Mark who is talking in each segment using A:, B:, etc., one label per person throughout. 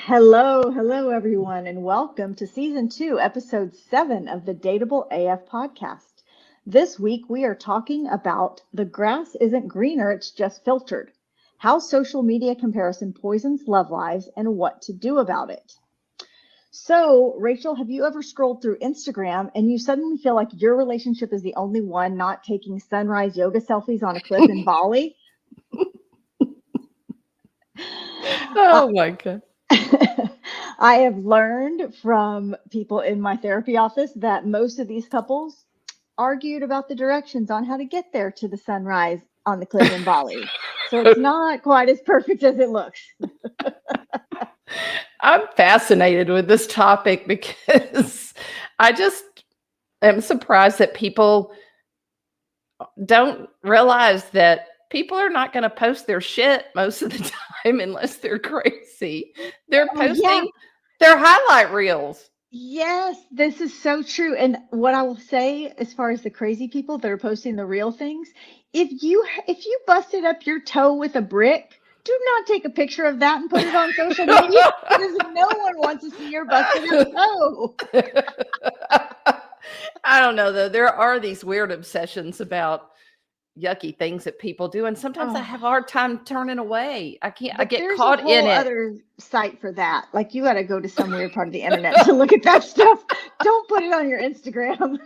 A: Hello, everyone, and welcome to Season 2, Episode 7 of the Dateable AF podcast. This week, we are talking about the grass isn't greener, it's just filtered. How social media comparison poisons love lives and what to do about it. So, Rachel, have you ever scrolled through Instagram and you suddenly feel like your relationship is the only one not taking sunrise yoga selfies on a cliff in Bali?
B: Oh my God.
A: I have learned from people in my therapy office that most of these couples argued about the directions on how to get there to the sunrise on the cliff in Bali. So it's not quite as perfect as it looks.
B: I'm fascinated with this topic because I just am surprised that people don't realize that people are not going to post their shit most of the time unless they're crazy. They're posting their highlight reels.
A: Yes, this is so true. And what I will say, as far as the crazy people that are posting the real things, if you busted up your toe with a brick, do not take a picture of that and put it on social media because no one wants to see your busted up toe.
B: I don't know though. There are these weird obsessions about yucky things that people do, and sometimes I have a hard time turning away. I can't. I get caught in it.
A: There's a whole other site for that. Like you got to go to some weird part of the internet to look at that stuff. Don't put it on your Instagram.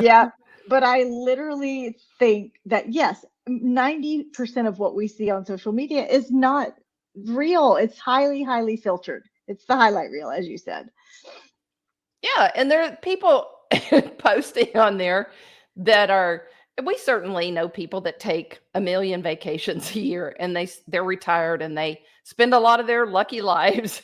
A: Yeah, but I literally think that yes, 90% of what we see on social media is not real. It's highly filtered. It's the highlight reel, as you said.
B: Yeah, and there are people posting on there that are. We certainly know people that take a million vacations a year, and they're retired, and they spend a lot of their lucky lives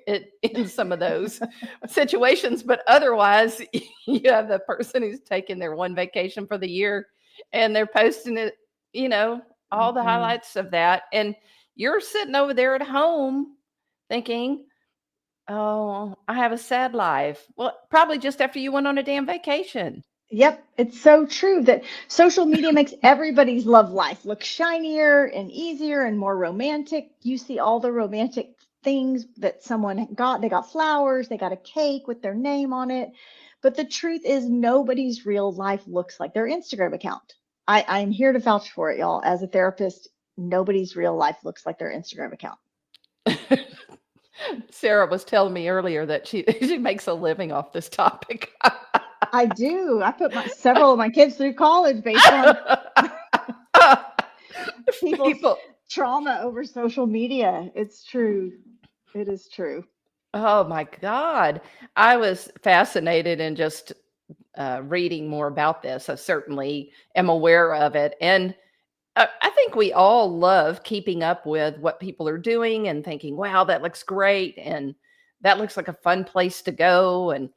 B: in some of those situations. But otherwise, you have the person who's taking their one vacation for the year, and they're posting it. All the highlights of that, and you're sitting over there at home thinking, oh, I have a sad life. Well, probably just after you went on a damn vacation.
A: Yep, it's so true that social media makes everybody's love life look shinier and easier and more romantic. You see all the romantic things that someone got. They got flowers, they got a cake with their name on it. But the truth is, nobody's real life looks like their Instagram account. I'm here to vouch for it, y'all. As a therapist, nobody's real life looks like their Instagram account.
B: Sarah was telling me earlier that she makes a living off this topic.
A: I do. I put several of my kids through college based on people's trauma over social media. It's true. It is true.
B: Oh my God. I was fascinated in just reading more about this. I certainly am aware of it. And I think we all love keeping up with what people are doing and thinking, wow, that looks great. And that looks like a fun place to go. And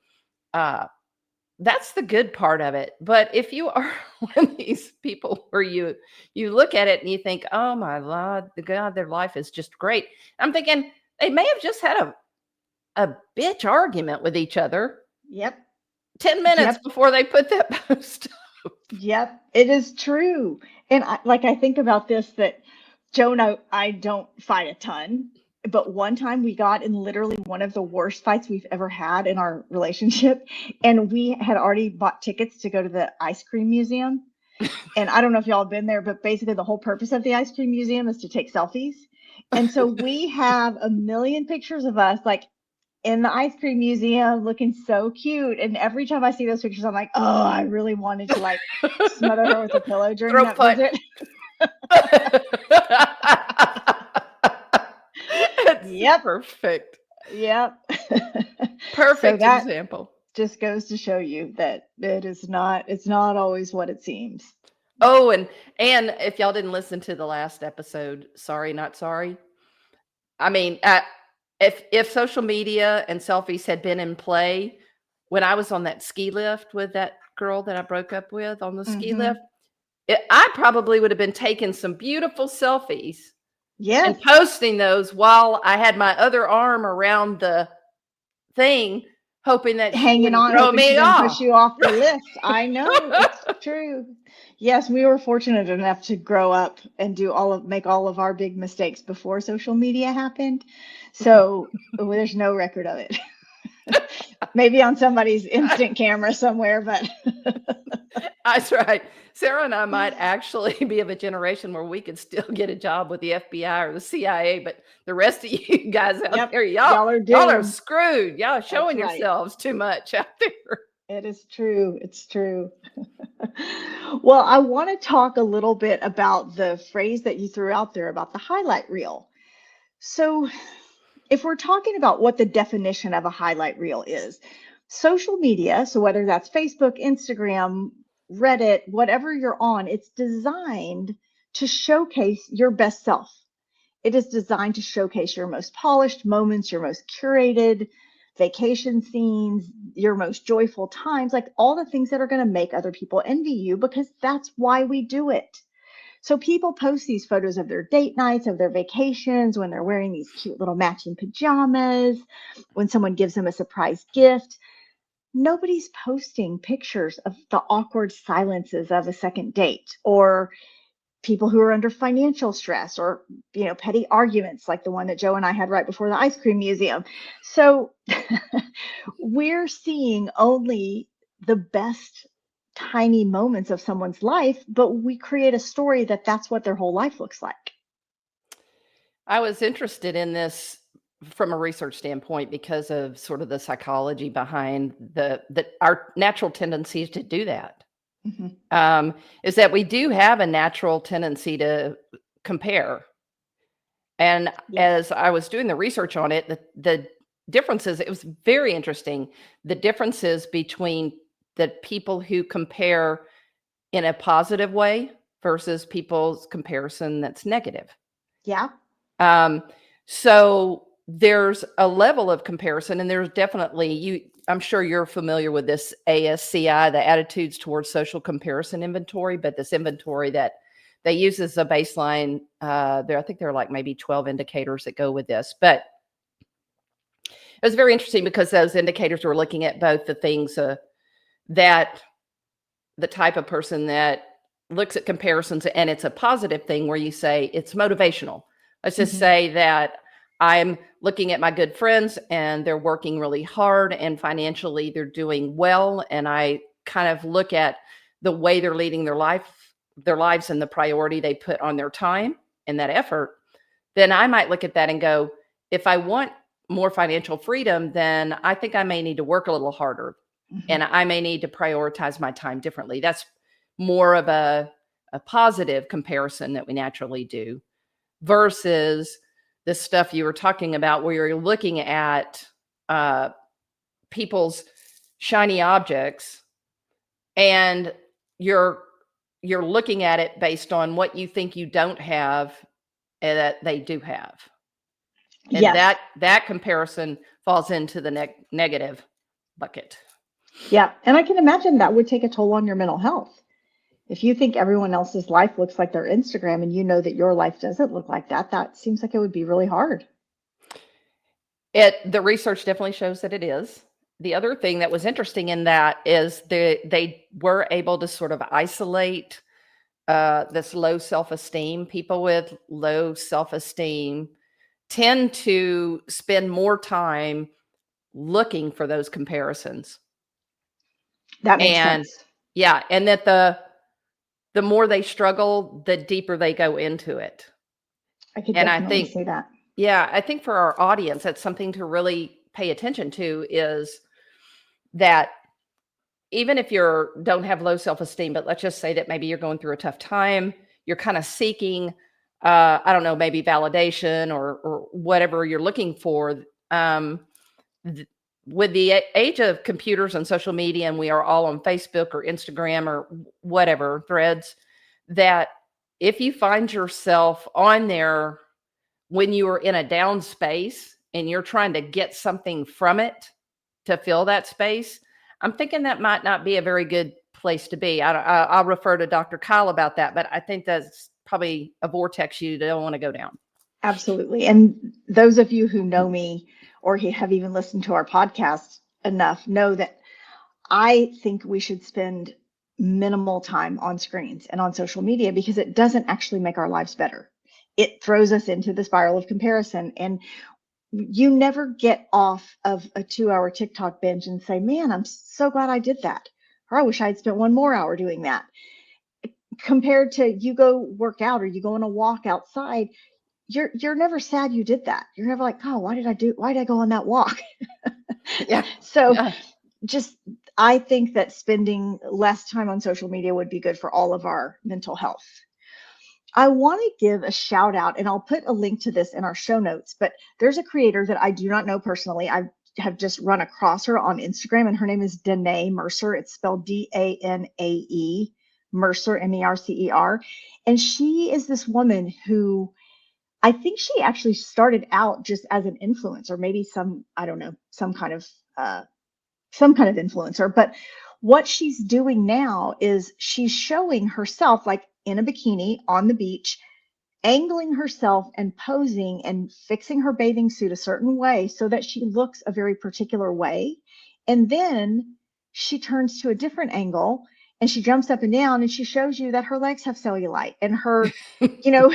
B: that's the good part of it. But if you are one of these people where you look at it and you think, oh my God, their life is just great. I'm thinking they may have just had a bitch argument with each other.
A: Yep.
B: 10 minutes before they put that post up.
A: Yep, it is true. And I think about this that Joe and I don't fight a ton, but one time we got in literally one of the worst fights we've ever had in our relationship. And we had already bought tickets to go to the ice cream museum. And I don't know if y'all have been there, but basically the whole purpose of the ice cream museum is to take selfies. And so we have a million pictures of us like in the ice cream museum looking so cute. And every time I see those pictures, I'm like, oh, I really wanted to like smother her with a pillow during that visit.
B: Yep. Perfect.
A: Yep.
B: Perfect example.
A: Just goes to show you that it's not always what it seems.
B: Oh, and if y'all didn't listen to the last episode, sorry, not sorry. I mean, if social media and selfies had been in play when I was on that ski lift with that girl that I broke up with on the ski lift, I probably would have been taking some beautiful selfies.
A: Yes.
B: And posting those while I had my other arm around the thing, hoping that
A: hanging on,
B: throw me off,
A: push you off the lift. I know, it's true. Yes, we were fortunate enough to grow up and make all of our big mistakes before social media happened. So there's no record of it. Maybe on somebody's instant camera somewhere, but
B: That's right. Sarah and I might actually be of a generation where we could still get a job with the FBI or the CIA, but the rest of you guys out
A: yep,
B: there,
A: y'all are
B: y'all are
A: doomed.
B: screwed. Y'all are
A: That's
B: showing
A: right.
B: yourselves too much out there.
A: It is true. It's true. Well, I want to talk a little bit about the phrase that you threw out there about the highlight reel. So, if we're talking about what the definition of a highlight reel is, social media, so whether that's Facebook, Instagram, Reddit, whatever you're on, it's designed to showcase your best self. It is designed to showcase your most polished moments, your most curated vacation scenes, your most joyful times, like all the things that are going to make other people envy you, because that's why we do it. So people post these photos of their date nights, of their vacations, when they're wearing these cute little matching pajamas, when someone gives them a surprise gift. Nobody's posting pictures of the awkward silences of a second date, or people who are under financial stress, or petty arguments like the one that Joe and I had right before the ice cream museum. So we're seeing only the best tiny moments of someone's life, but we create a story that that's what their whole life looks like.
B: I was interested in this from a research standpoint because of sort of the psychology behind our natural tendencies to do that.
A: Mm-hmm.
B: Is that we do have a natural tendency to compare. And
A: Yes.
B: as I was doing the research on it, the differences, it was very interesting. The differences between the people who compare in a positive way versus people's comparison that's negative.
A: Yeah.
B: So there's a level of comparison, and there's definitely I'm sure you're familiar with this ASCI, the attitudes towards social comparison inventory, but this inventory that they use as a baseline. I think there are like maybe 12 indicators that go with this, but it was very interesting because those indicators were looking at both the things that the type of person that looks at comparisons, and it's a positive thing where you say it's motivational. Let's just say that I'm looking at my good friends and they're working really hard and financially they're doing well. And I kind of look at the way they're leading their lives and the priority they put on their time and that effort. Then I might look at that and go, if I want more financial freedom, then I think I may need to work a little harder and I may need to prioritize my time differently. That's more of a positive comparison that we naturally do versus the stuff you were talking about where you're looking at people's shiny objects and you're looking at it based on what you think you don't have and that they do have. And
A: yes.
B: that comparison falls into the negative bucket.
A: Yeah. And I can imagine that would take a toll on your mental health. If you think everyone else's life looks like their Instagram and you know that your life doesn't look like that, that seems like it would be really hard.
B: The research definitely shows that it is. The other thing that was interesting in that is they were able to sort of isolate this low self-esteem. People with low self-esteem tend to spend more time looking for those comparisons.
A: That makes
B: And
A: sense.
B: yeah, and that the more they struggle, the deeper they go into it.
A: I could
B: And I
A: definitely
B: think,
A: see that.
B: yeah, I think for our audience, that's something to really pay attention to is that even if you don't have low self-esteem, but let's just say that maybe you're going through a tough time, you're kind of seeking, I don't know, maybe validation or whatever you're looking for. With the age of computers and social media, and we are all on Facebook or Instagram or whatever threads, that if you find yourself on there when you are in a down space and you're trying to get something from it to fill that space, I'm thinking that might not be a very good place to be. I'll refer to Dr. Kyle about that, but I think that's probably a vortex you don't want to go down.
A: Absolutely. And those of you who know me or who have even listened to our podcast enough know that I think we should spend minimal time on screens and on social media because it doesn't actually make our lives better. It throws us into the spiral of comparison, and you never get off of a 2-hour TikTok binge and say, man, I'm so glad I did that. Or I wish I'd spent 1 more hour doing that. Compared to you go work out or you go on a walk outside, you're never sad you did that. You're never like, oh, why did I go on that walk?
B: Yeah.
A: So
B: Yeah.
A: just, I think that spending less time on social media would be good for all of our mental health. I want to give a shout out, and I'll put a link to this in our show notes, but there's a creator that I do not know personally. I have just run across her on Instagram, and her name is Danae Mercer. It's spelled Danae Mercer, Mercer. And she is this woman who, I think she actually started out just as an influencer, maybe I don't know, some kind of influencer. But what she's doing now is she's showing herself like in a bikini on the beach, angling herself and posing and fixing her bathing suit a certain way so that she looks a very particular way. And then she turns to a different angle and she jumps up and down and she shows you that her legs have cellulite and her, you know,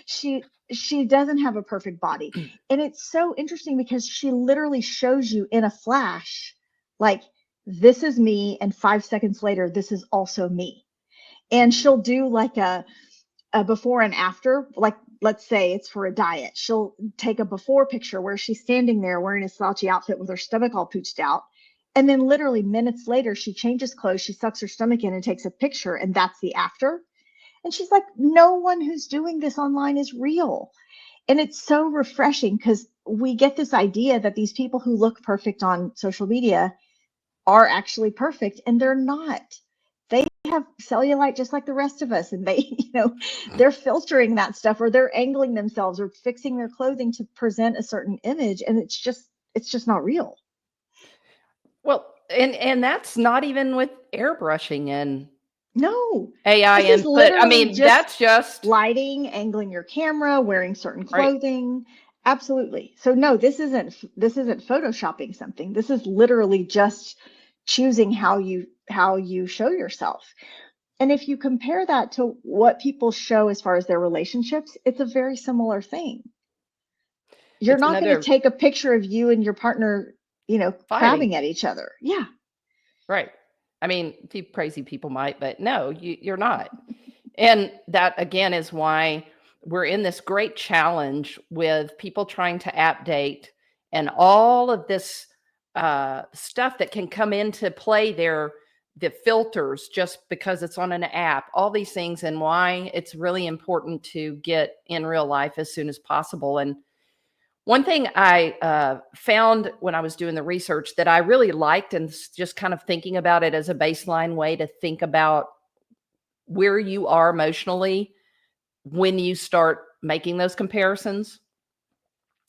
A: she doesn't have a perfect body. And it's so interesting because she literally shows you in a flash, like, this is me, and 5 seconds later, this is also me. And she'll do like a before and after, like let's say it's for a diet. She'll take a before picture where she's standing there wearing a slouchy outfit with her stomach all pooched out. And then literally minutes later, she changes clothes, she sucks her stomach in and takes a picture, and that's the after. And she's like, no one who's doing this online is real. And it's so refreshing because we get this idea that these people who look perfect on social media are actually perfect, and they're not. They have cellulite just like the rest of us, and they, they're filtering that stuff, or they're angling themselves or fixing their clothing to present a certain image, and it's just not real.
B: Well, and that's not even with airbrushing and
A: No,
B: AI
A: this is
B: input. I
A: literally
B: mean,
A: just
B: that's just
A: lighting, angling your camera, wearing certain
B: right.
A: clothing. Absolutely. So no, this isn't photoshopping something. This is literally just choosing how you show yourself. And if you compare that to what people show as far as their relationships, it's a very similar thing. You're
B: It's
A: not going to
B: another
A: take a picture of you and your partner,
B: fighting.
A: crabbing at each other. Yeah.
B: Right. I mean, crazy people might, but no, you're not. And that again is why we're in this great challenge with people trying to update and all of this stuff that can come into play there, the filters, just because it's on an app, all these things, and why it's really important to get in real life as soon as possible. And one thing I found when I was doing the research that I really liked, and just kind of thinking about it as a baseline way to think about where you are emotionally when you start making those comparisons,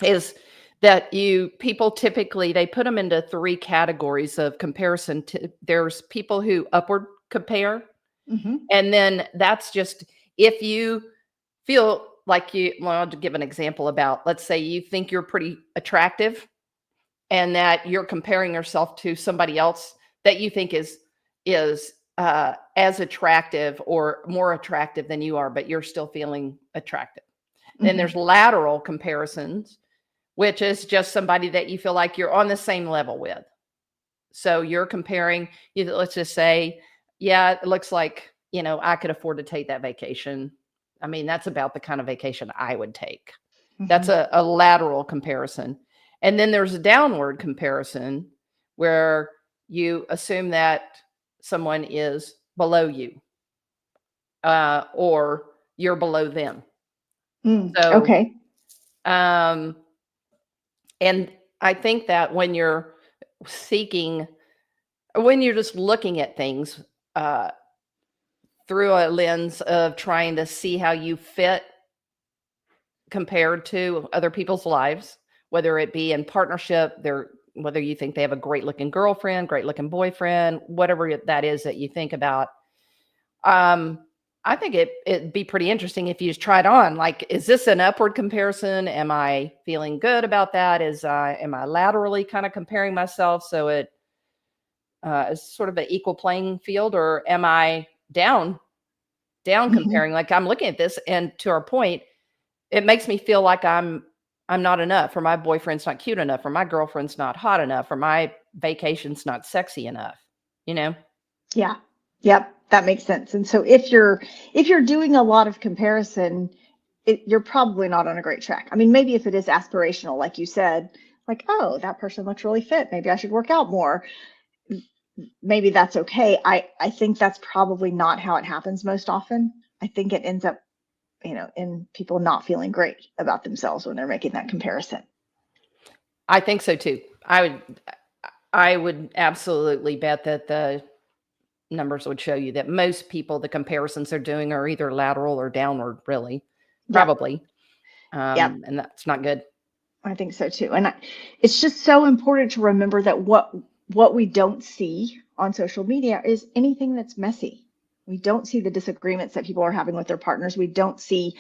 B: is that people typically, they put them into 3 categories of comparison. There's people who upward compare,
A: Hmm.
B: and then that's just if you feel like I'll give an example about, let's say you think you're pretty attractive and that you're comparing yourself to somebody else that you think is as attractive or more attractive than you are, but you're still feeling attractive. Then
A: Hmm.
B: there's lateral comparisons, which is just somebody that you feel like you're on the same level with. So you're comparing, let's just say, yeah, it looks like, I could afford to take that vacation. I mean, that's about the kind of vacation I would take. That's
A: Hmm.
B: a lateral comparison. And then there's a downward comparison where you assume that someone is below you, or you're below them. So,
A: Okay.
B: um, and I think that when you're seeking, when you're just looking at things uh, through a lens of trying to see how you fit compared to other people's lives, whether it be in partnership, whether you think they have a great looking girlfriend, great looking boyfriend, whatever that is that you think about. Um, I think it'd be pretty interesting if you just tried on. Like, is this an upward comparison? Am I feeling good about that? Am I laterally kind of comparing myself? So as sort of an equal playing field, or am I down comparing? Like, I'm looking at this, and to our point, it makes me feel like I'm not enough, or my boyfriend's not cute enough, or my girlfriend's not hot enough, or my vacation's not sexy enough, you know?
A: Yeah. Yep. That makes sense. And so if you're doing a lot of comparison, you're probably not on a great track. I mean, maybe if it is aspirational, like you said, like, oh, that person looks really fit. Maybe I should work out more. Maybe that's okay. I think that's probably not how it happens most often. I think it ends up, in people not feeling great about themselves when they're making that comparison.
B: I think so too. I would absolutely bet that the numbers would show you that most people, the comparisons they're doing are either lateral or downward, really,
A: Yep.
B: probably.
A: Yep.
B: And that's not good.
A: I think so too. And it's just so important to remember that what we don't see on social media is anything that's messy. We don't see the disagreements that people are having with their partners. We don't see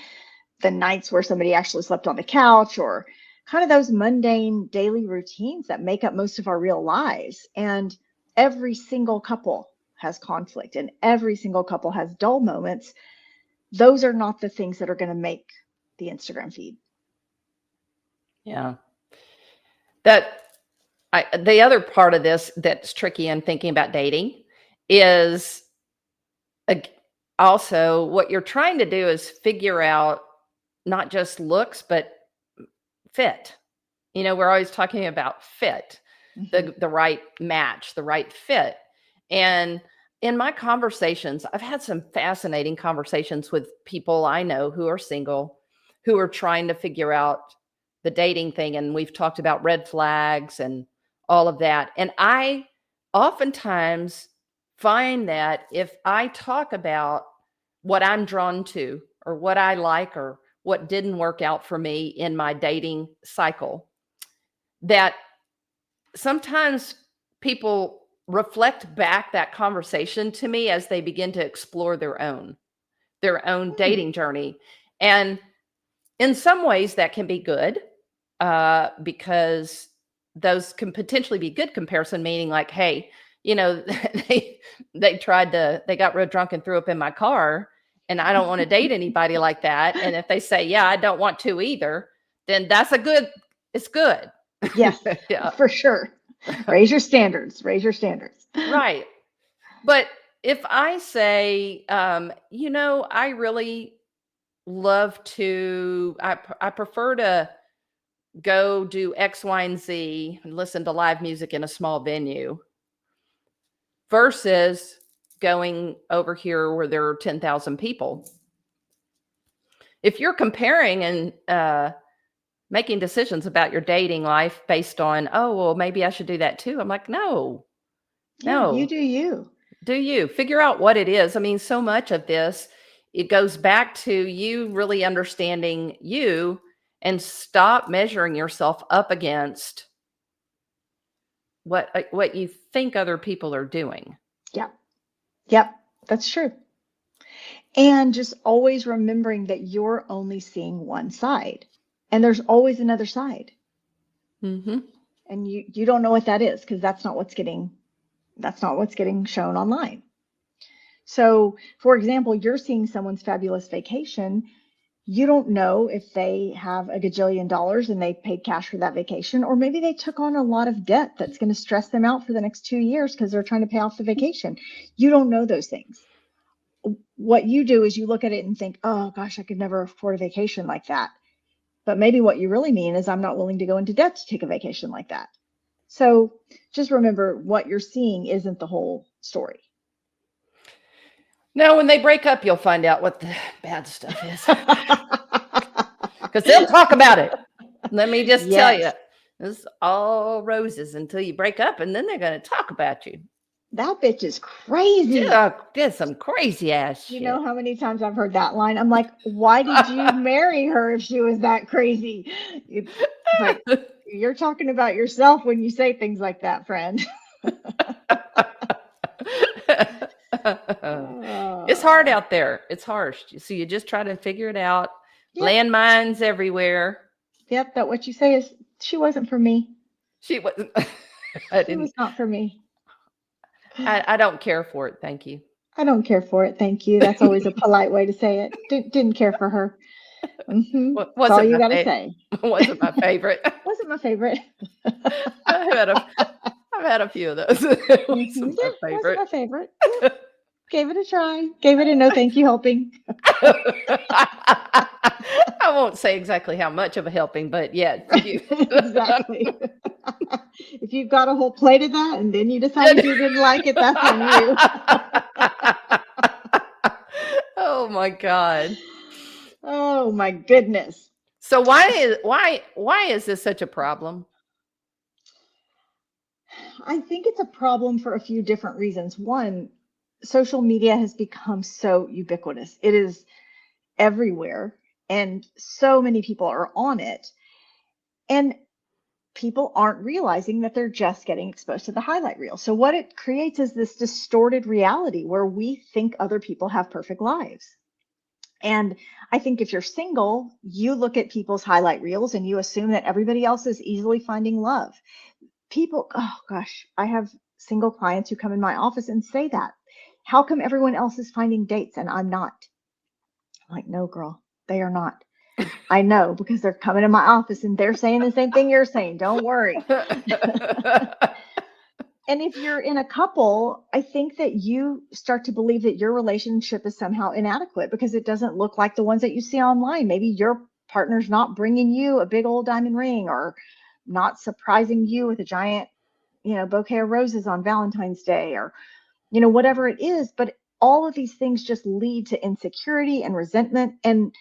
A: the nights where somebody actually slept on the couch, or kind of those mundane daily routines that make up most of our real lives. And every single couple has conflict, and every single couple has dull moments. Those are not the things that are going to make the Instagram feed.
B: Yeah. The other part of this that's tricky in thinking about dating is, also what you're trying to do is figure out not just looks, but fit. We're always talking about fit, the right match, the right fit. And in my conversations, I've had some fascinating conversations with people I know who are single, who are trying to figure out the dating thing. And we've talked about red flags and all of that. And I oftentimes find that if I talk about what I'm drawn to, or what I like, or what didn't work out for me in my dating cycle, that sometimes people reflect back that conversation to me as they begin to explore their own dating journey. And in some ways that can be good, because those can potentially be good comparison, meaning like, hey, they got real drunk and threw up in my car, and I don't want to date anybody like that. And if they say, yeah, I don't want to either, then it's good.
A: Yes,
B: Yeah.
A: for sure. Raise your standards.
B: Right. But if I say, I really love to, I prefer to go do X, Y, and Z and listen to live music in a small venue versus going over here where there are 10,000 people. If you're comparing and making decisions about your dating life based on, oh, well, maybe I should do that too. I'm like, no.
A: You do you.
B: Do you figure out what it is? I mean, so much of this, it goes back to you really understanding you, and stop measuring yourself up against what you think other people are doing.
A: Yep, that's true. And just always remembering that you're only seeing one side, and there's always another side.
B: Mm-hmm.
A: And you don't know what that is, because that's not what's getting shown online. So, for example, you're seeing someone's fabulous vacation. You don't know if they have a gajillion dollars and they paid cash for that vacation, or maybe they took on a lot of debt that's going to stress them out for the next 2 years because they're trying to pay off the vacation. You don't know those things. What you do is you look at it and think, oh gosh, I could never afford a vacation like that. But maybe what you really mean is, I'm not willing to go into debt to take a vacation like that. So just remember, what you're seeing isn't the whole story.
B: Now, when they break up, you'll find out what the bad stuff is, because they'll talk about it. Let me just tell you, it's all roses until you break up, and then they're going to talk about you.
A: That bitch is crazy.
B: Yeah, did some crazy ass shit.
A: You know how many times I've heard that line? I'm like, why did you marry her if she was that crazy? But you're talking about yourself when you say things like that, friend.
B: It's hard out there. It's harsh. So you just try to figure it out. Yep. Landmines everywhere.
A: Yep. But what you say is, she wasn't for me.
B: She wasn't.
A: She was not for me.
B: I don't care for it. Thank you.
A: I don't care for it. Thank you. That's always a polite way to say it. Didn't care for her. That's all
B: Wasn't
A: you
B: my
A: got to say.
B: wasn't my favorite.
A: Wasn't my favorite.
B: I've had a I've had a few of those. It wasn't
A: Yeah,
B: my
A: wasn't
B: favorite.
A: my favorite. Yeah, gave it a try. Gave it a no thank you helping.
B: I won't say exactly how much of a helping, but yeah, you
A: Exactly. If you've got a whole plate of that and then you decided you didn't like it, that's on you.
B: Oh my God.
A: Oh my goodness.
B: So why is this such a problem?
A: I think it's a problem for a few different reasons. One, social media has become so ubiquitous. It is everywhere, and so many people are on it. And people aren't realizing that they're just getting exposed to the highlight reel. So, what it creates is this distorted reality where we think other people have perfect lives. And I think if you're single, you look at people's highlight reels and you assume that everybody else is easily finding love. People, oh gosh, I have single clients who come in my office and say that. How come everyone else is finding dates and I'm not? I'm like, no, girl, they are not. I know because they're coming in my office and they're saying the same thing you're saying. Don't worry. And if you're in a couple, I think that you start to believe that your relationship is somehow inadequate because it doesn't look like the ones that you see online. Maybe your partner's not bringing you a big old diamond ring or not surprising you with a giant, bouquet of roses on Valentine's Day or, whatever it is. But all of these things just lead to insecurity and resentment and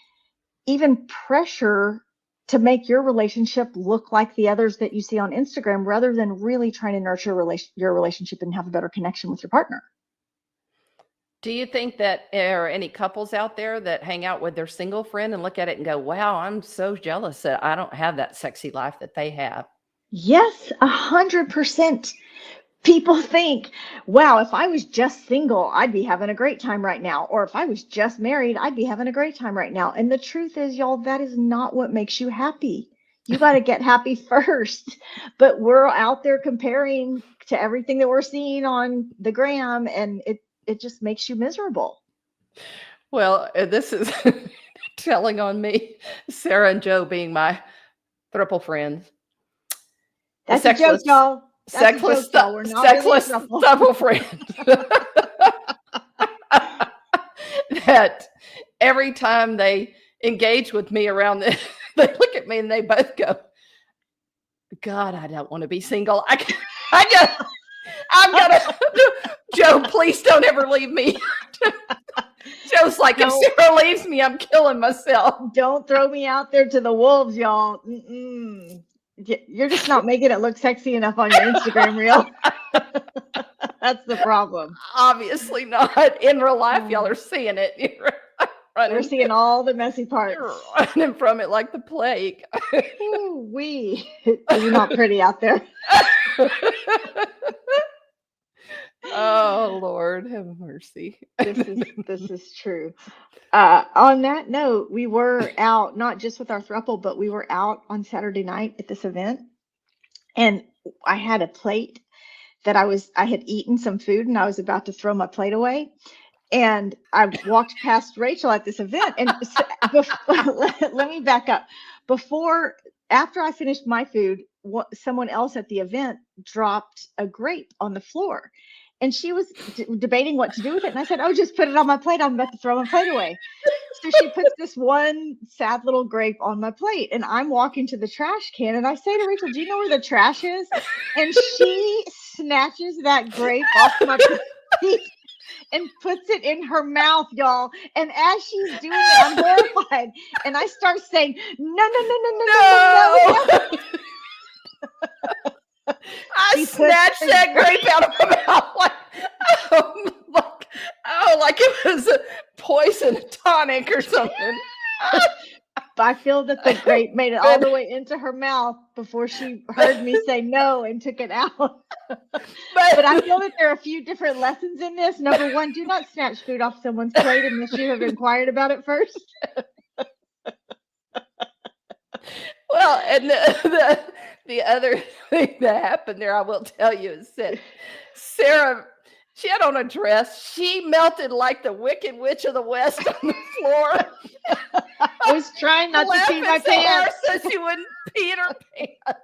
A: even pressure to make your relationship look like the others that you see on Instagram rather than really trying to nurture your relationship and have a better connection with your partner.
B: Do you think that there are any couples out there that hang out with their single friend and look at it and go, wow, I'm so jealous that I don't have that sexy life that they have?
A: Yes, 100%. People think, wow, if I was just single, I'd be having a great time right now. Or if I was just married, I'd be having a great time right now. And the truth is, y'all, that is not what makes you happy. You got to get happy first. But we're out there comparing to everything that we're seeing on the gram, and it just makes you miserable.
B: Well, this is telling on me, Sarah and Joe being my throuple friends. The
A: That's a joke, y'all. That's a joke, y'all. We're not really a
B: sexless
A: throuple.
B: throuple friend. That every time they engage with me around this, they look at me and they both go, God, I don't want to be single. I'm gonna, Joe, please don't ever leave me. Joe's like, if Sarah leaves me, I'm killing myself.
A: Don't throw me out there to the wolves, y'all. You're just not making it look sexy enough on your Instagram reel. That's the problem.
B: Obviously not. In real life, y'all are seeing it.
A: We're seeing all the messy parts.
B: You're running from it like the plague.
A: You're not pretty out there.
B: Oh, Lord, have mercy.
A: This is true. On that note, we were out, not just with our throuple, but we were out on Saturday night at this event. And I had a plate that I had eaten some food and I was about to throw my plate away. And I walked past Rachel at this event. And let me back up. After I finished my food, someone else at the event dropped a grape on the floor. And she was debating what to do with it. And I said, oh, just put it on my plate. I'm about to throw my plate away. So she puts this one sad little grape on my plate. And I'm walking to the trash can. And I say to Rachel, do you know where the trash is? And she snatches that grape off my plate and puts it in her mouth, y'all. And as she's doing it, I'm horrified. And I start saying, no.
B: I snatched that grape out of my mouth like it was a poison tonic or something.
A: I feel that the grape made it all the way into her mouth before she heard me say no and took it out. But I feel that there are a few different lessons in this. Number one, do not snatch food off someone's plate unless you have inquired about it first.
B: Well, and the other thing that happened there, I will tell you, is that Sarah She had on a dress. She melted like the Wicked Witch of the West on the floor.
A: I was trying not to pee my
B: Laughing so hard
A: pants.
B: so she wouldn't pee in her pants.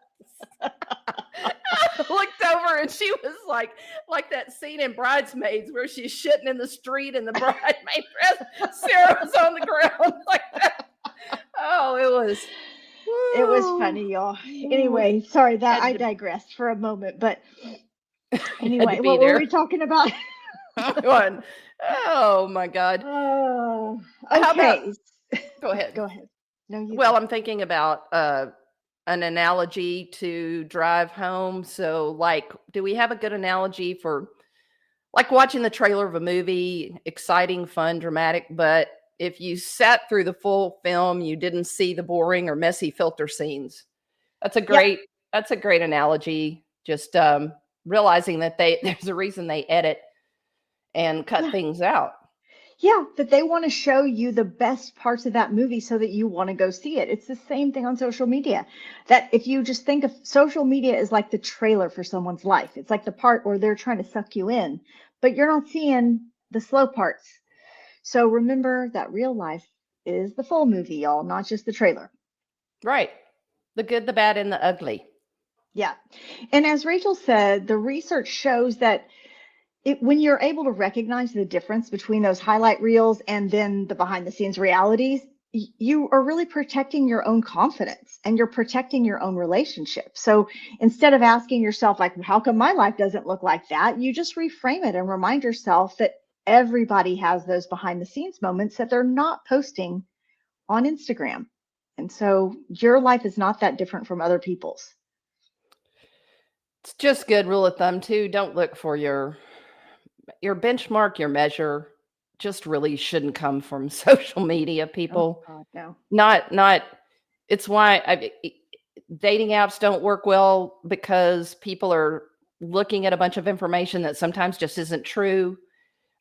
B: I looked over and she was like that scene in Bridesmaids where she's shitting in the street and the bridesmaid dress. Sarah was on the ground like that. Oh,
A: It was funny, y'all. Anyway, sorry that I digressed for a moment, but anyway, what were we talking about?
B: Oh my God.
A: Oh,
B: How
A: okay.
B: about, go ahead.
A: Go ahead. No, you
B: Well,
A: go.
B: I'm thinking about an analogy to drive home. So, like, do we have a good analogy for like watching the trailer of a movie, exciting, fun, dramatic, but if you sat through the full film, you didn't see the boring or messy filter scenes? That's a
A: Yeah.
B: great analogy. Just realizing that there's a reason they edit and cut
A: Yeah.
B: things out.
A: Yeah, that they want to show you the best parts of that movie so that you want to go see it. It's the same thing on social media. That if you just think of social media as like the trailer for someone's life, it's like the part where they're trying to suck you in, but you're not seeing the slow parts. So remember that real life is the full movie, y'all, not just the trailer.
B: Right. The good, the bad, and the ugly.
A: Yeah. And as Rachel said, the research shows that when you're able to recognize the difference between those highlight reels and then the behind the scenes realities, you are really protecting your own confidence and you're protecting your own relationship. So instead of asking yourself, like, how come my life doesn't look like that? You just reframe it and remind yourself that everybody has those behind the scenes moments that they're not posting on Instagram. And so your life is not that different from other people's.
B: It's just good rule of thumb too. Don't look for your benchmark, your measure. Just really shouldn't come from social media, people.
A: Oh, God, no.
B: Not. It's why dating apps don't work well, because people are looking at a bunch of information that sometimes just isn't true.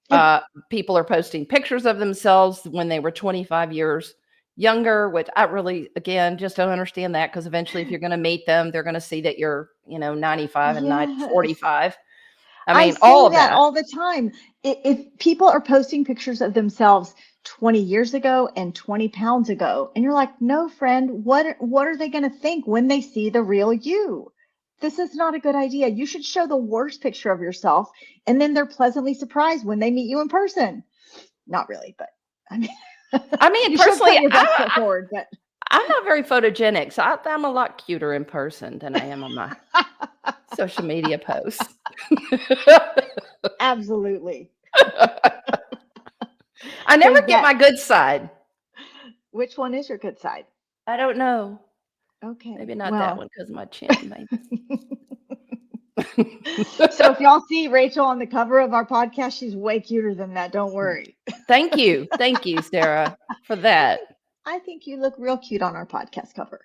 A: Yeah.
B: People are posting pictures of themselves when they were 25 years younger, which I really, again, just don't understand that, because eventually if you're going to meet them, they're going to see that you're, 95 and not
A: Yes.
B: 45. I
A: I
B: mean, all
A: say
B: of
A: that
B: that.
A: all the time. If people are posting pictures of themselves 20 years ago and 20 pounds ago, and you're like, no, friend, what are they going to think when they see the real you? This is not a good idea. You should show the worst picture of yourself, and then they're pleasantly surprised when they meet you in person. Not really, but I mean,
B: I mean,
A: you should
B: personally,
A: put your best foot forward, but
B: I'm not very photogenic, so I'm a lot cuter in person than I am on my social media posts.
A: absolutely.
B: I never
A: Because
B: get my good side.
A: which one is your good side?
B: I don't know.
A: Okay,
B: Maybe not that
A: well.
B: one because of my chin, maybe.
A: So if y'all see Rachel on the cover of our podcast, she's way cuter than that. Don't worry.
B: Thank you, Sarah, for that.
A: I think you look real cute on our podcast cover.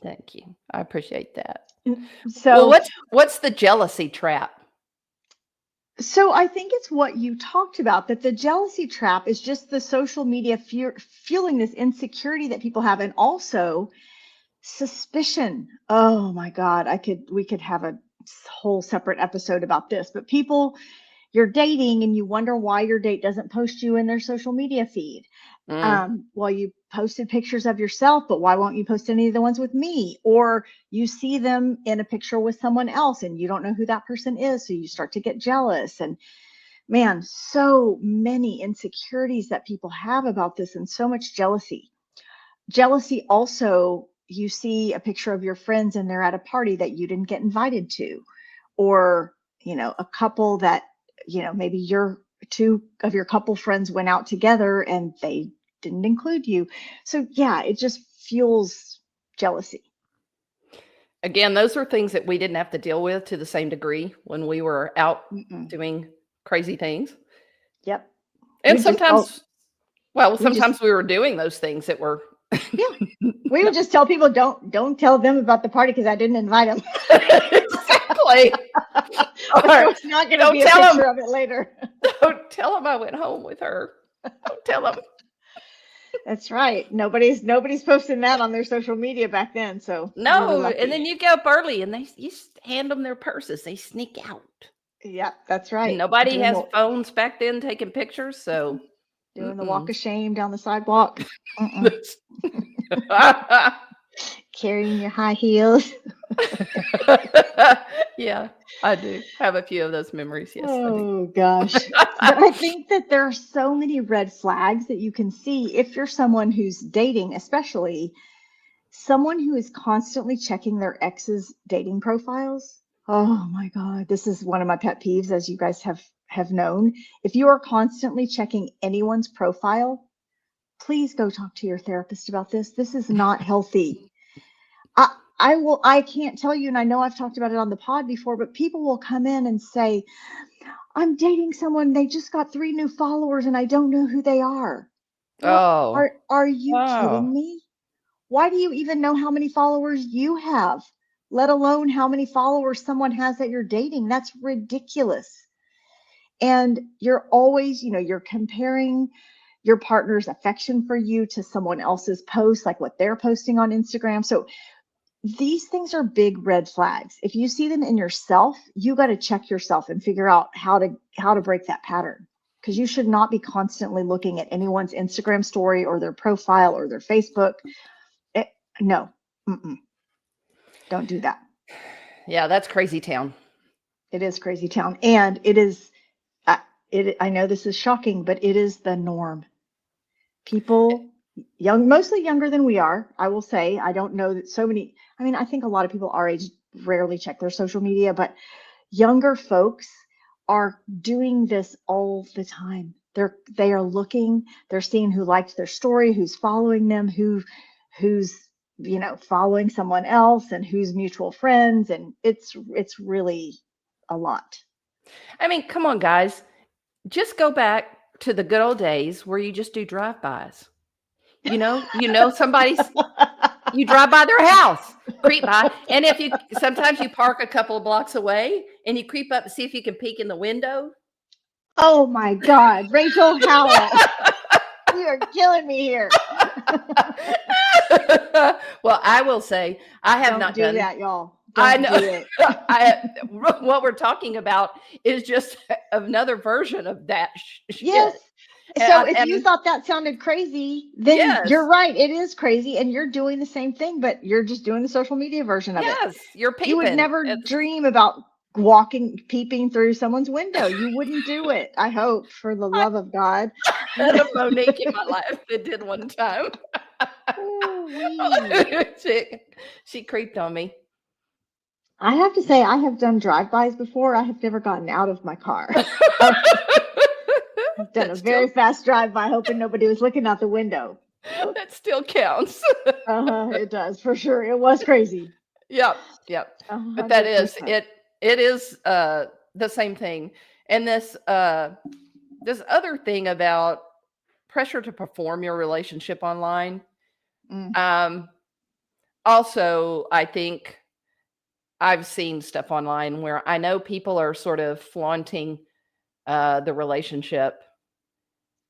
B: Thank you. I appreciate that. Well,
A: So,
B: what's the jealousy trap?
A: so I think it's what you talked about, that the jealousy trap is just the social media fueling this insecurity that people have, and also suspicion. Oh my God, we could have a whole separate episode about this, but you're dating and you wonder why your date doesn't post you in their social media feed. Well, you posted pictures of yourself, but why won't you post any of the ones with me? Or you see them in a picture with someone else and you don't know who that person is, so you start to get jealous. And man, so many insecurities that people have about this, and so much jealousy. Jealousy also, you see a picture of your friends and they're at a party that you didn't get invited to, or a couple that maybe your two of your couple friends went out together and they didn't include you. So yeah, it just fuels jealousy.
B: Again, those are things that we didn't have to deal with to the same degree when we were out doing crazy things.
A: Yep.
B: And
A: We
B: sometimes we were doing those things that were
A: we would just tell people, don't tell them about the party because I didn't invite them.
B: Exactly.
A: Or it's not going to be a picture of it later.
B: Don't tell them I went home with her. Don't tell them.
A: That's right. Nobody's posting that on their social media back then. So
B: no, and then you get up early and you hand them their purses. They sneak out.
A: Yeah, that's right.
B: Nobody
A: Doing
B: has
A: the
B: phones back then taking pictures, so
A: doing the walk
B: mm-mm.
A: of shame down the sidewalk. Mm-mm.
B: That's-
A: Carrying your high heels.
B: yeah, I do have a few of those memories. Yes, I do.
A: Oh gosh. But I think that there are so many red flags that you can see if you're someone who's dating, especially someone who is constantly checking their ex's dating profiles. Oh my God. This is one of my pet peeves, as you guys have known. If you are constantly checking anyone's profile, please go talk to your therapist about this. This is not healthy. I can't tell you, and I know I've talked about it on the pod before, but people will come in and say, I'm dating someone, they just got 3 new followers and I don't know who they are. What
B: Oh,
A: are you
B: oh,
A: kidding me? Why do you even know how many followers you have, let alone how many followers someone has that you're dating? That's ridiculous. And you're always, you're comparing your partner's affection for you to someone else's post, like what they're posting on Instagram. So these things are big red flags. If you see them in yourself, you got to check yourself and figure out how to break that pattern, because you should not be constantly looking at anyone's Instagram story or their profile or their Facebook. No, don't do that.
B: yeah, that's crazy town.
A: It is crazy town, and it is. I know this is shocking, but it is the norm. People mostly younger than we are. I will say, I don't know that so many. I mean, I think a lot of people our age rarely check their social media, but younger folks are doing this all the time. They are looking, they're seeing who liked their story, who's following them, who's following someone else, and who's mutual friends, and it's really a lot.
B: I mean, come on, guys. Just go back to the good old days where you just do drive-bys. Somebody's you drive by their house, creep by, and if you sometimes you park a couple of blocks away and you creep up and see if you can peek in the window.
A: Oh my God, Rachel Howell, you are killing me here.
B: Well, I will say I have
A: Don't
B: not
A: do
B: done
A: that, y'all.
B: I
A: Don't
B: know.
A: do it.
B: What we're talking about is just another version of that
A: Yes.
B: shit.
A: So if you
B: And
A: thought that sounded crazy, then you're
B: yes,
A: right. It is crazy. And you're doing the same thing, but you're just doing the social media version of it.
B: yes, you're
A: You would
B: peeping.
A: never dream about peeping through someone's window. You wouldn't do it. I hope, for the
B: I
A: love of God.
B: had a Monique in my life that did one time.
A: Ooh-wee.
B: She creeped on me.
A: I have to say, I have done drive-bys before. I have never gotten out of my car. I've done
B: That
A: a very
B: still
A: fast drive-by, hoping nobody was looking out the window.
B: that still counts.
A: It does, for sure. It was crazy.
B: Yep, yep. But that is
A: 100%.
B: it. It is the same thing. And this other thing about pressure to perform your relationship online.
A: Mm,
B: Um, Also, I think I've seen stuff online where I know people are sort of flaunting the relationship,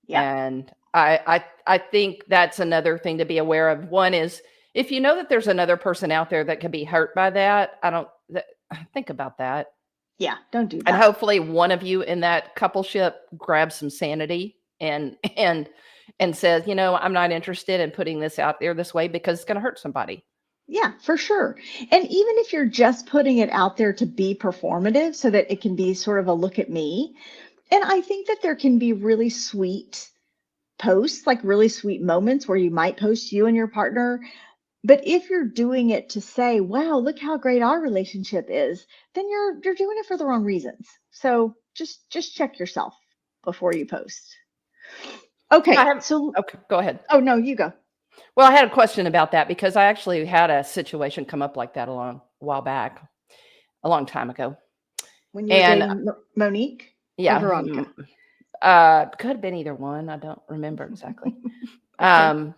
A: yeah.
B: and I think that's another thing to be aware of. One is if you know that there's another person out there that could be hurt by that, I don't th- think about that.
A: Yeah. Don't do
B: And
A: that.
B: hopefully one of you in that coupleship grabs some sanity and says, I'm not interested in putting this out there this way because it's going to hurt somebody.
A: Yeah, for sure. And even if you're just putting it out there to be performative so that it can be sort of a look at me, and I think that there can be really sweet posts, like really sweet moments where you might post you and your partner. But if you're doing it to say, wow, look how great our relationship is, then you're doing it for the wrong reasons. So just check yourself before you post.
B: I
A: Okay,
B: have
A: so
B: Okay, go ahead.
A: oh no, you go.
B: Well, I had a question about that because I actually had a situation come up like that a while back, a long time ago.
A: When you were
B: And
A: dating Monique or
B: yeah,
A: Veronica.
B: could have been either one. I don't remember exactly.
A: Okay.
B: Um,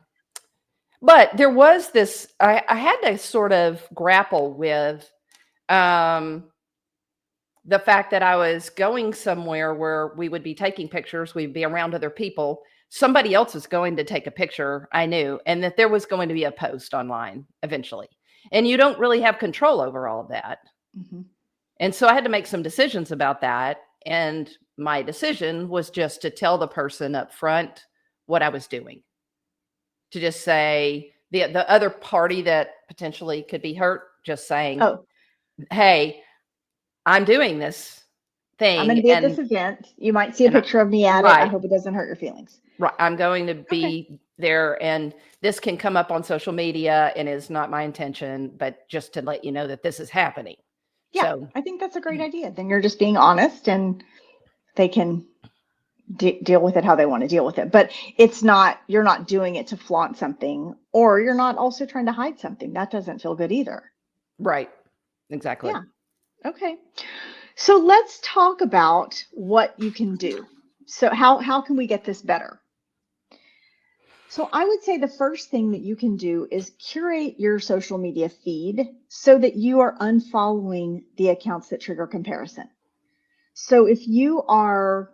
B: but there was this, I had to sort of grapple with um, the fact that I was going somewhere where we would be taking pictures, we'd be around other people. Somebody else was going to take a picture, I knew, and that there was going to be a post online eventually. And you don't really have control over all of that.
A: Mhm.
B: And so I had to make some decisions about that. And my decision was just to tell the person up front what I was doing, to just say the other party that potentially could be hurt, just saying,
A: Oh,
B: hey, I'm doing this
A: I'm going to
B: thing,
A: be at this event. You might see a
B: and
A: picture of me at it. I
B: right,
A: hope it doesn't hurt your feelings.
B: right, I'm going to
A: Okay.
B: be there, and this can come up on social media, and is not my intention, but just to let you know that this is happening.
A: Yeah,
B: So
A: I think that's a great idea. Then you're just being honest, and they can deal with it how they want to deal with it. But you're not doing it to flaunt something, or you're not also trying to hide something. That doesn't feel good either.
B: right, exactly.
A: Yeah. Okay. So let's talk about what you can do. So how can we get this better? So I would say the first thing that you can do is curate your social media feed so that you are unfollowing the accounts that trigger comparison. So if you are,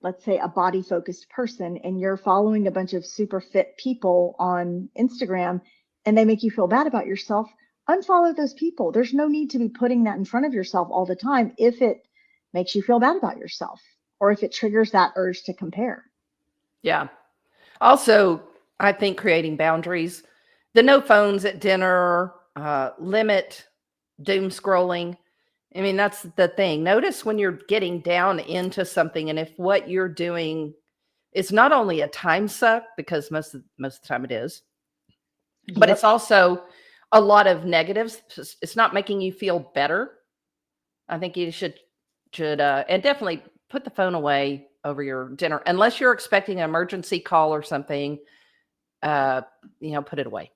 A: let's say, a body focused person and you're following a bunch of super fit people on Instagram and they make you feel bad about yourself, unfollow those people. There's no need to be putting that in front of yourself all the time if it makes you feel bad about yourself or if it triggers that urge to compare.
B: Yeah. Also, I think creating boundaries, the no phones at dinner, limit doom scrolling. I mean, that's the thing. Notice when you're getting down into something, and if what you're doing is not only a time suck, because most of the time it is, but it's
A: Yep.
B: also a lot of negatives. It's not making you feel better. I think you should and definitely put the phone away over your dinner, unless you're expecting an emergency call or something. Put it away.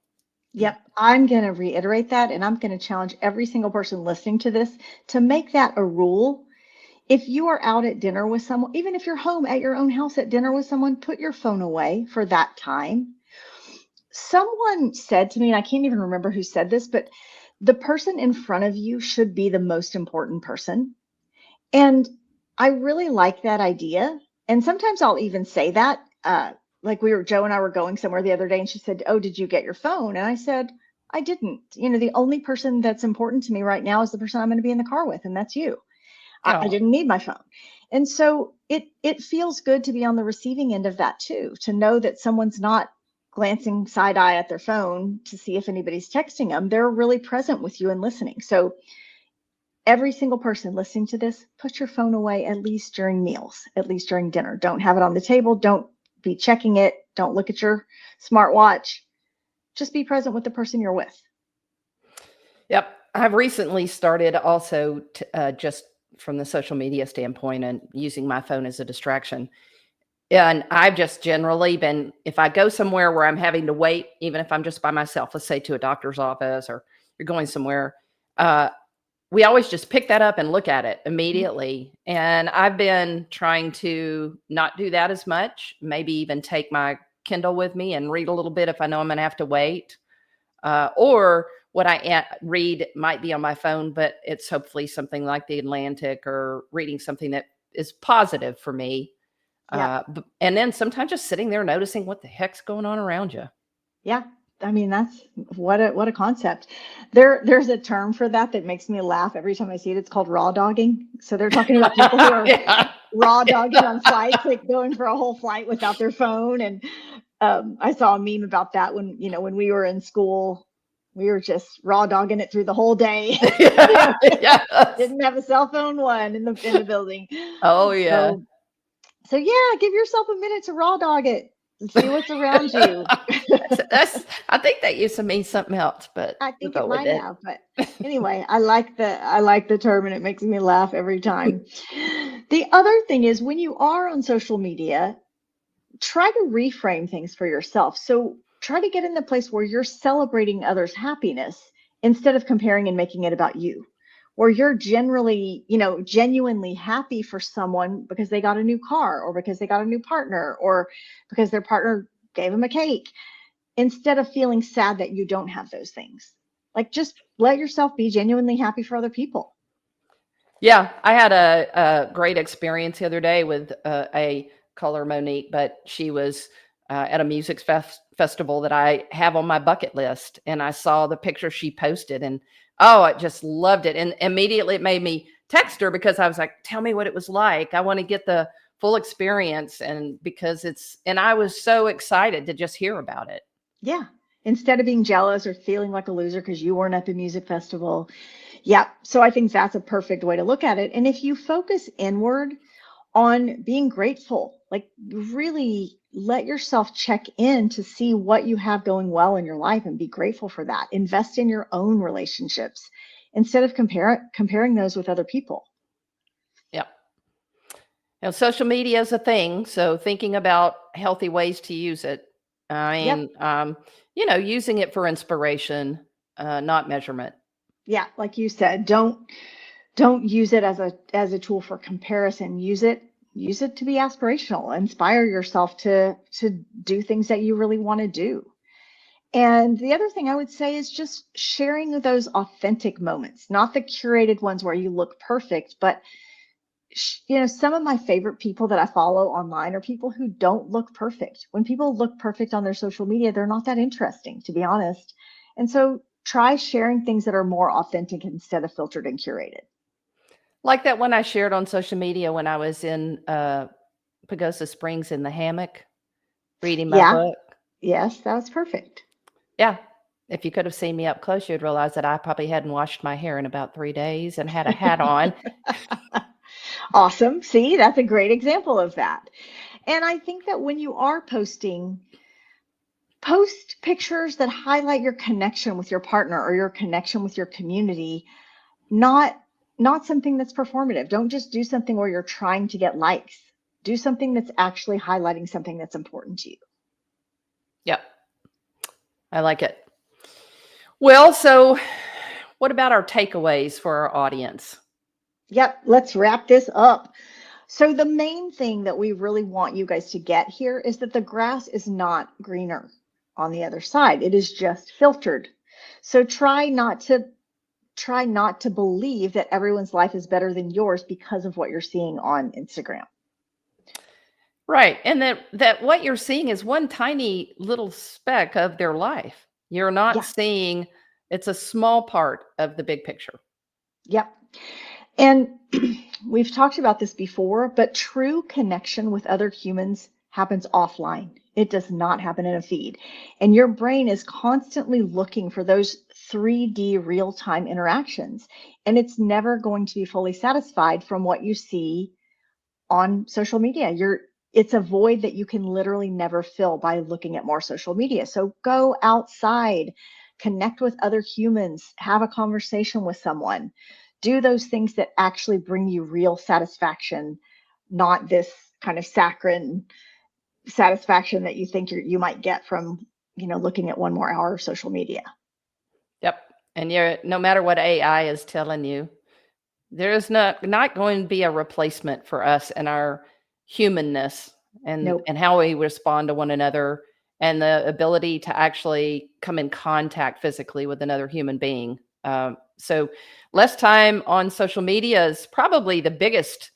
A: Yep. I'm going to reiterate that, and I'm going to challenge every single person listening to this to make that a rule. If you are out at dinner with someone, even if you're home at your own house at dinner with someone, put your phone away for that time. Someone said to me, and I can't even remember who said this, but the person in front of you should be the most important person. And I really like that idea. And sometimes I'll even say that. Like Joe and I were going somewhere the other day, and she said, "Oh, did you get your phone?" And I said, "I didn't. The only person that's important to me right now is the person I'm going to be in the car with, and that's you. I
B: Oh,
A: didn't need my phone." And so it feels good to be on the receiving end of that too, to know that someone's not glancing side eye at their phone to see if anybody's texting them. They're really present with you and listening. So every single person listening to this, put your phone away at least during meals, at least during dinner. Don't have it on the table. Don't be checking it. Don't look at your smartwatch. Just be present with the person you're with.
B: yep. I've recently started also just from the social media standpoint and using my phone as a distraction. And I've just generally been, if I go somewhere where I'm having to wait, even if I'm just by myself, let's say to a doctor's office or you're going somewhere, uh, we always just pick that up and look at it immediately. And I've been trying to not do that as much, maybe even take my Kindle with me and read a little bit if I know I'm going to have to wait. Or what I read might be on my phone, but it's hopefully something like The Atlantic or reading something that is positive for me.
A: Yeah.
B: And then sometimes just sitting there noticing what the heck's going on around you.
A: Yeah. I mean, that's what a concept. There's a term for that makes me laugh every time I see it. It's called raw dogging. So they're talking about people who are
B: Yeah.
A: raw dogging on flights, like going for a whole flight without their phone. And I saw a meme about that when we were in school, we were just raw dogging it through the whole day.
B: Yeah. Yes.
A: Didn't have a cell phone one in the building.
B: Oh yeah.
A: So yeah, give yourself a minute to raw dog it and see what's around you.
B: I think that used to mean something else, but
A: I
B: we'll
A: think it
B: go with
A: might
B: it.
A: have, but anyway, I like the term, and it makes me laugh every time. The other thing is, when you are on social media, try to reframe things for yourself. So try to get in the place where you're celebrating others' happiness instead of comparing and making it about you. Where you're genuinely happy for someone because they got a new car or because they got a new partner or because their partner gave them a cake, instead of feeling sad that you don't have those things. Like, just let yourself be genuinely happy for other people.
B: Yeah, I had a great experience the other day with a caller, Monique, but she was at a music festival that I have on my bucket list. And I saw the picture she posted, and oh, I just loved it. And immediately it made me text her because I was like, tell me what it was like. I want to get the full experience. And because and I was so excited to just hear about it.
A: Yeah. Instead of being jealous or feeling like a loser because you weren't at the music festival. Yeah. So I think that's a perfect way to look at it. And if you focus inward on being grateful, like really let yourself check in to see what you have going well in your life and be grateful for that. Invest in your own relationships instead of comparing those with other people.
B: Yep. Now, social media is a thing. So thinking about healthy ways to use it. I
A: Yep.
B: mean, using it for inspiration, not measurement.
A: Yeah. Like you said, don't use it as a tool for comparison. Use it to be aspirational. Inspire yourself to do things that you really want to do. And the other thing I would say is just sharing those authentic moments, not the curated ones where you look perfect, but some of my favorite people that I follow online are people who don't look perfect. When people look perfect on their social media, they're not that interesting, to be honest. And so try sharing things that are more authentic instead of filtered and curated.
B: Like that one I shared on social media when I was in Pagosa Springs in the hammock reading my
A: Yeah.
B: book.
A: Yes, that was perfect.
B: Yeah. If you could have seen me up close, you'd realize that I probably hadn't washed my hair in about 3 days and had a hat on.
A: Awesome. See, that's a great example of that. And I think that when you are posting, post pictures that highlight your connection with your partner or your connection with your community, not something that's performative. Don't just do something where you're trying to get likes. Do something that's actually highlighting something that's important to you.
B: Yep. I like it. Well, so what about our takeaways for our audience?
A: Yep, let's wrap this up. So the main thing that we really want you guys to get here is that the grass is not greener on the other side. It is just filtered. So try not to believe that everyone's life is better than yours because of what you're seeing on Instagram.
B: Right. And that what you're seeing is one tiny little speck of their life. You're not
A: Yeah.
B: seeing it's a small part of the big picture.
A: Yep. And we've talked about this before, but true connection with other humans happens offline. It does not happen in a feed. And your brain is constantly looking for those 3D real-time interactions. And it's never going to be fully satisfied from what you see on social media. It's a void that you can literally never fill by looking at more social media. So go outside, connect with other humans, have a conversation with someone. Do those things that actually bring you real satisfaction, not this kind of saccharine satisfaction that you think you might get from, looking at one more hour of social media.
B: Yep. And no matter what AI is telling you, there is not going to be a replacement for us and our humanness
A: Nope.
B: and how we respond to one another and the ability to actually come in contact physically with another human being. So less time on social media is probably the biggest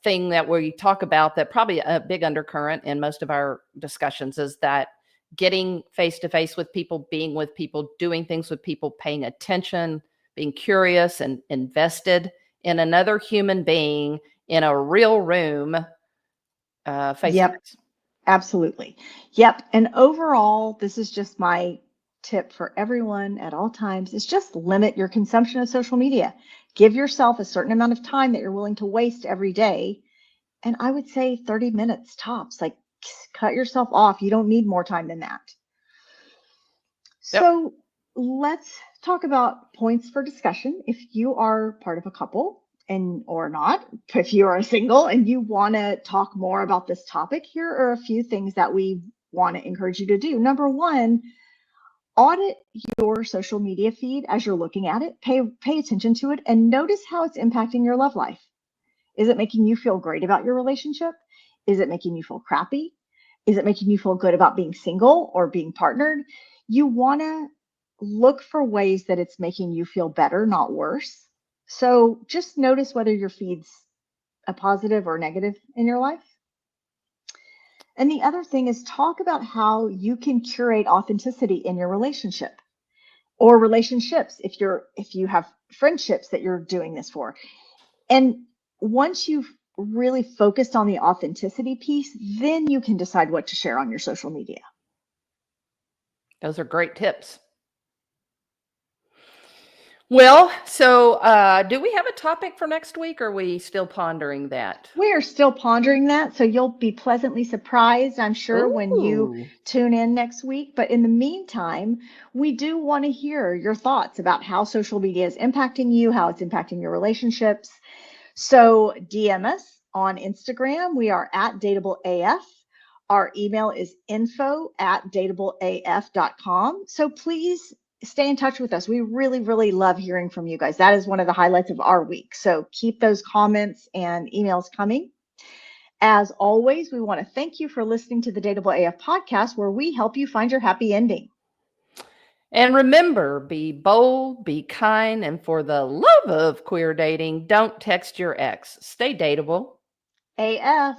B: thing that we talk about, that probably a big undercurrent in most of our discussions is that getting face to face with people, being with people, doing things with people, paying attention, being curious and invested in another human being in a real room, face to
A: Yep.
B: face.
A: Absolutely. Yep. And overall, this is just my tip for everyone at all times, is just limit your consumption of social media. Give yourself a certain amount of time that you're willing to waste every day. And I would say 30 minutes tops. Like, cut yourself off. You don't need more time than that.
B: Yep.
A: So let's talk about points for discussion. If you are part of a couple, and or not, if you are single and you want to talk more about this topic, here are a few things that we want to encourage you to do. Number one, audit your social media feed as you're looking at it. Pay attention to it and notice how it's impacting your love life. Is it making you feel great about your relationship? Is it making you feel crappy? Is it making you feel good about being single or being partnered? You want to look for ways that it's making you feel better, not worse. So just notice whether your feed's a positive or negative in your life. And the other thing is talk about how you can curate authenticity in your relationship or relationships if you have friendships that you're doing this for. And once you've really focused on the authenticity piece, then you can decide what to share on your social media.
B: Those are great tips. Well, so do we have a topic for next week, or are we still pondering that?
A: We are still pondering that, so you'll be pleasantly surprised, I'm sure, when you
B: Ooh.
A: tune in next week. But in the meantime, we do want to hear your thoughts about how social media is impacting you, how it's impacting your relationships. So DM us on Instagram. We are at Dateable AF. Our email is info@dateableaf.com. So please stay in touch with us. We really, really love hearing from you guys. That is one of the highlights of our week. So keep those comments and emails coming. As always, we want to thank you for listening to the Dateable AF podcast, where we help you find your happy ending.
B: And remember, be bold, be kind, and for the love of queer dating, don't text your ex. Stay dateable.
A: AF.